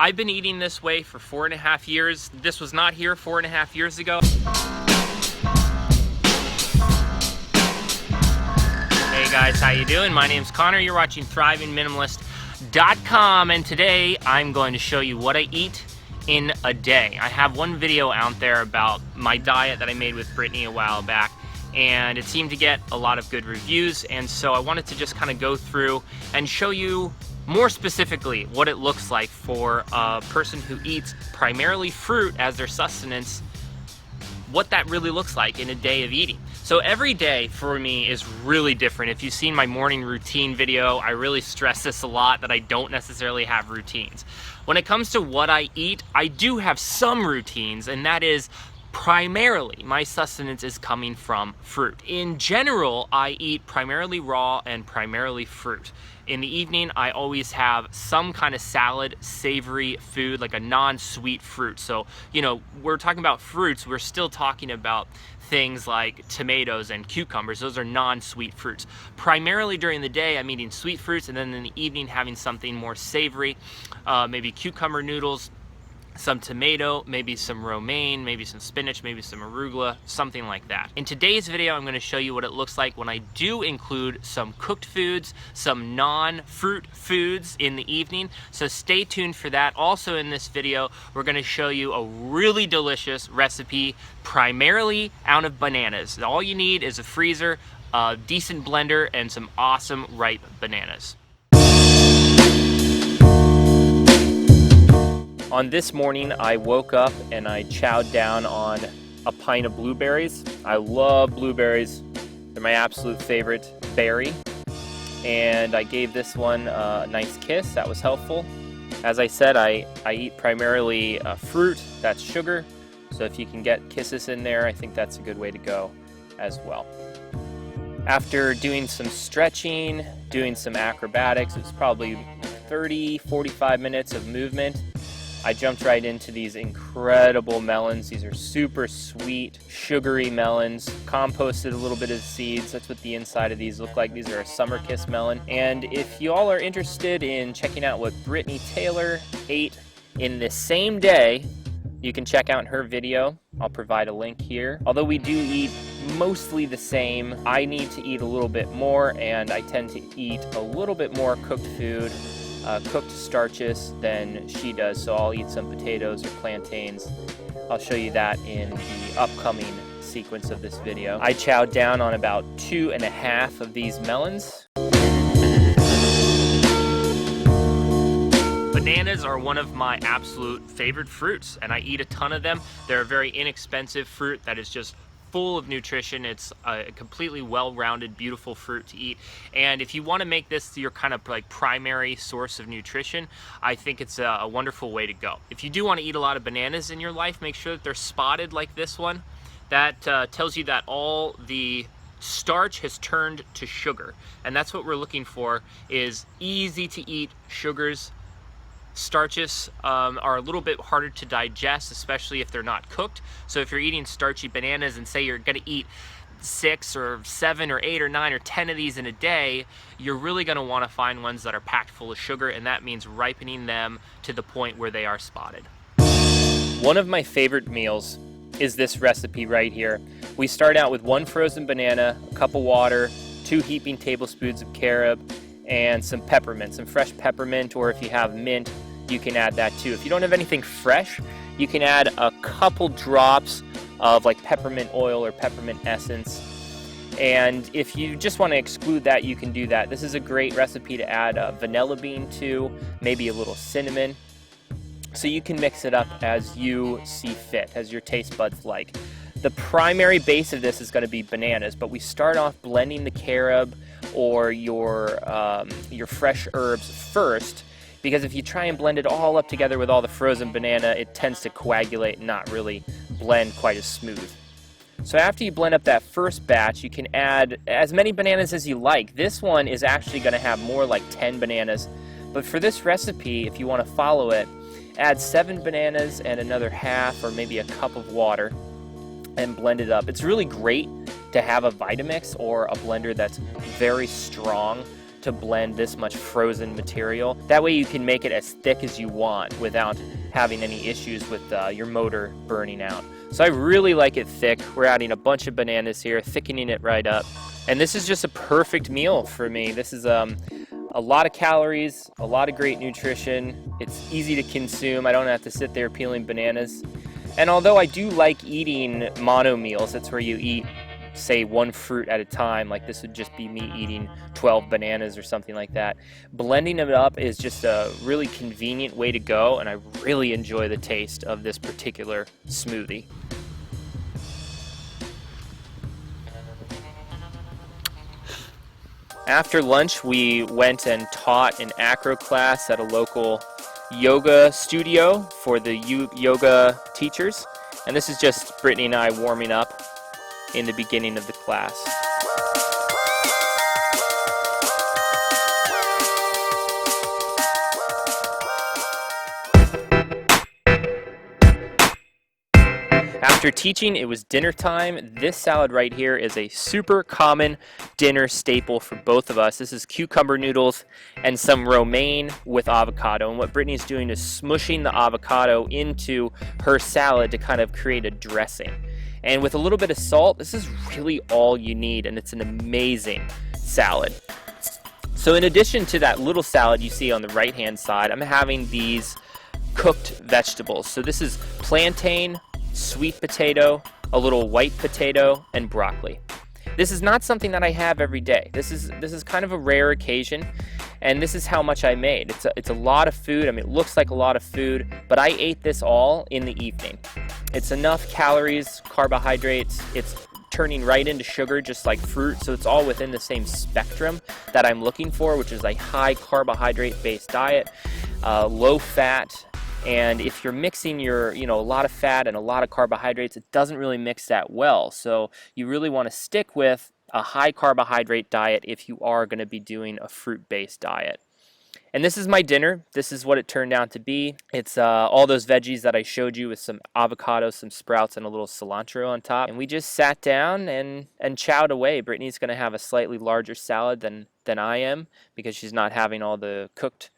I've been eating this way for 4.5 years. This was not here 4.5 years ago. Hey guys, how you doing? My name's Connor. You're watching ThrivingMinimalist.com, and today I'm going to show you what I eat in a day. I have one video out there about my diet that I made with Brittany a while back, and it seemed to get a lot of good reviews, and so I wanted to just kind of go through and show you more specifically what it looks like for a person who eats primarily fruit as their sustenance, what that really looks like in a day of eating. So every day for me is really different. If you've seen my morning routine video, I really stress this a lot, that I don't necessarily have routines. When it comes to what I eat, I do have some routines, and that is primarily my sustenance is coming from fruit. In general, I eat primarily raw and primarily fruit. In the evening, I always have some kind of salad, savory food, like a non-sweet fruit. So, you know, we're talking about fruits, we're still talking about things like tomatoes and cucumbers. Those are non-sweet fruits. Primarily during the day, I'm eating sweet fruits, and then in the evening, having something more savory, maybe cucumber noodles, some tomato, maybe some romaine, maybe some spinach, maybe some arugula, something like that. In today's video, I'm going to show you what it looks like when I do include some cooked foods, some non-fruit foods in the evening, so stay tuned for that. Also in this video, we're going to show you a really delicious recipe primarily out of bananas. All you need is a freezer, a decent blender, and some awesome ripe bananas. On this morning, I woke up and I chowed down on a pint of blueberries. I love blueberries. They're my absolute favorite berry. And I gave this one a nice kiss. That was helpful. As I said, I eat primarily fruit. That's sugar. So if you can get kisses in there, I think that's a good way to go as well. After doing some stretching, doing some acrobatics, it was probably 30-45 minutes of movement. I jumped right into these incredible melons. These are super sweet, sugary melons. Composted a little bit of seeds. That's what the inside of these look like. These are a summer kiss melon. And if you all are interested in checking out what Brittany Taylor ate in the same day, you can check out her video. I'll provide a link here. Although we do eat mostly the same, I need to eat a little bit more, and I tend to eat a little bit more cooked food, cooked starches than she does, so I'll eat some potatoes or plantains. I'll show you that in the upcoming sequence of this video. I chowed down on about 2.5 of these melons. Bananas are one of my absolute favorite fruits, and I eat a ton of them. They're a very inexpensive fruit that is just full of nutrition. It's a completely well-rounded, beautiful fruit to eat. And if you want to make this your kind of like primary source of nutrition, I think it's a wonderful way to go. If you do want to eat a lot of bananas in your life, make sure that they're spotted like this one. That tells you that all the starch has turned to sugar. And that's what we're looking for, is easy to eat sugars. Starches are a little bit harder to digest, especially if they're not cooked. So if you're eating starchy bananas and say you're going to eat 6 or 7 or 8 or 9 or 10 of these in a day, you're really going to want to find ones that are packed full of sugar, and that means ripening them to the point where they are spotted. One of my favorite meals is this recipe right here. We start out with 1 frozen banana, a cup of water, 2 heaping tablespoons of carob, and some peppermint, some fresh peppermint, or if you have mint, you can add that too. If you don't have anything fresh, you can add a couple drops of like peppermint oil or peppermint essence. And if you just want to exclude that, you can do that. This is a great recipe to add a vanilla bean to, maybe a little cinnamon. So you can mix it up as you see fit, as your taste buds like. The primary base of this is going to be bananas, but we start off blending the carob or your fresh herbs first, because if you try and blend it all up together with all the frozen banana, it tends to coagulate and not really blend quite as smooth. So after you blend up that first batch, you can add as many bananas as you like. This one is actually going to have more like 10 bananas, but for this recipe, if you want to follow it, add 7 bananas and another half or maybe a cup of water and blend it up. It's really great to have a Vitamix or a blender that's very strong to blend this much frozen material. That way you can make it as thick as you want without having any issues with your motor burning out. So I really like it thick. We're adding a bunch of bananas here, thickening it right up. And this is just a perfect meal for me. This is a lot of calories, a lot of great nutrition. It's easy to consume. I don't have to sit there peeling bananas. And although I do like eating mono meals, that's where you eat, say, one fruit at a time, like this would just be me eating 12 bananas or something like that. Blending it up is just a really convenient way to go, and I really enjoy the taste of this particular smoothie. After lunch, we went and taught an acro class at a local yoga studio for the yoga teachers. And this is just Brittany and I warming up in the beginning of the class. After teaching, it was dinner time. This salad right here is a super common dinner staple for both of us. This is cucumber noodles and some romaine with avocado. And what Brittany's doing is smushing the avocado into her salad to kind of create a dressing. And with a little bit of salt, this is really all you need, and it's an amazing salad. So in addition to that little salad you see on the right-hand side, I'm having these cooked vegetables. So this is plantain, sweet potato, a little white potato, and broccoli. This is not something that I have every day. This is kind of a rare occasion, and this is how much I made. It's a lot of food. I mean, it looks like a lot of food, but I ate this all in the evening. It's enough calories, carbohydrates. It's turning right into sugar, just like fruit, so it's all within the same spectrum that I'm looking for, which is a high carbohydrate-based diet, low fat. And if you're mixing a lot of fat and a lot of carbohydrates, it doesn't really mix that well. So you really want to stick with a high carbohydrate diet if you are going to be doing a fruit-based diet. And this is my dinner. This is what it turned out to be. It's all those veggies that I showed you with some avocado, some sprouts, and a little cilantro on top. And we just sat down and chowed away. Brittany's going to have a slightly larger salad than I am because she's not having all the cooked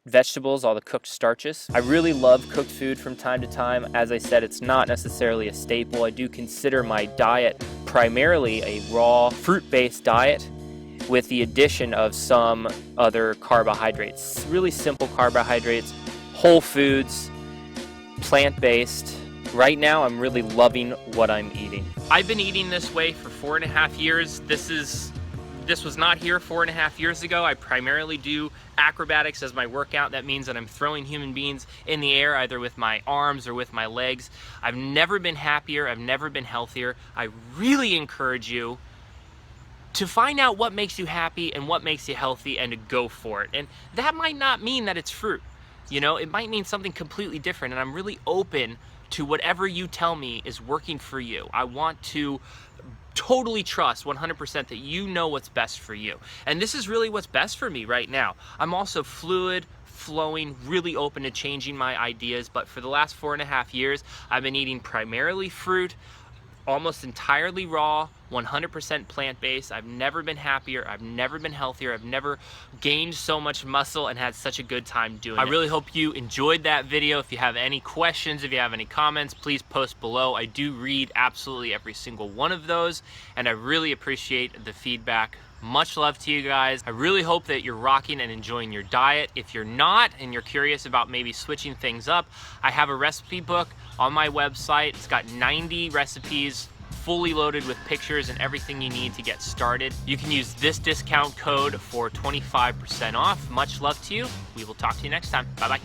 vegetables, all the cooked starches. I really love cooked food from time to time. As I said, it's not necessarily a staple. I do consider my diet primarily a raw fruit-based diet with the addition of some other carbohydrates. Really simple carbohydrates, whole foods, plant-based. Right now, I'm really loving what I'm eating. I've been eating this way for 4.5 years. This was not here 4.5 years ago. I primarily do acrobatics as my workout. That means that I'm throwing human beings in the air, either with my arms or with my legs. I've never been happier. I've never been healthier. I really encourage you to find out what makes you happy and what makes you healthy and to go for it. And that might not mean that it's fruit. You know, it might mean something completely different. And I'm really open to whatever you tell me is working for you. I want to totally trust 100% that you know what's best for you. And this is really what's best for me right now. I'm also fluid, flowing, really open to changing my ideas, but for the last 4.5 years, I've been eating primarily fruit, almost entirely raw, 100% plant-based. I've never been happier. I've never been healthier. I've never gained so much muscle and had such a good time doing it. I really hope you enjoyed that video. If you have any questions, if you have any comments, please post below. I do read absolutely every single one of those, and I really appreciate the feedback. Much love to you guys. I really hope that you're rocking and enjoying your diet. If you're not and you're curious about maybe switching things up, I have a recipe book on my website. It's got 90 recipes fully loaded with pictures and everything you need to get started. You can use this discount code for 25% off. Much love to you. We will talk to you next time. Bye-bye.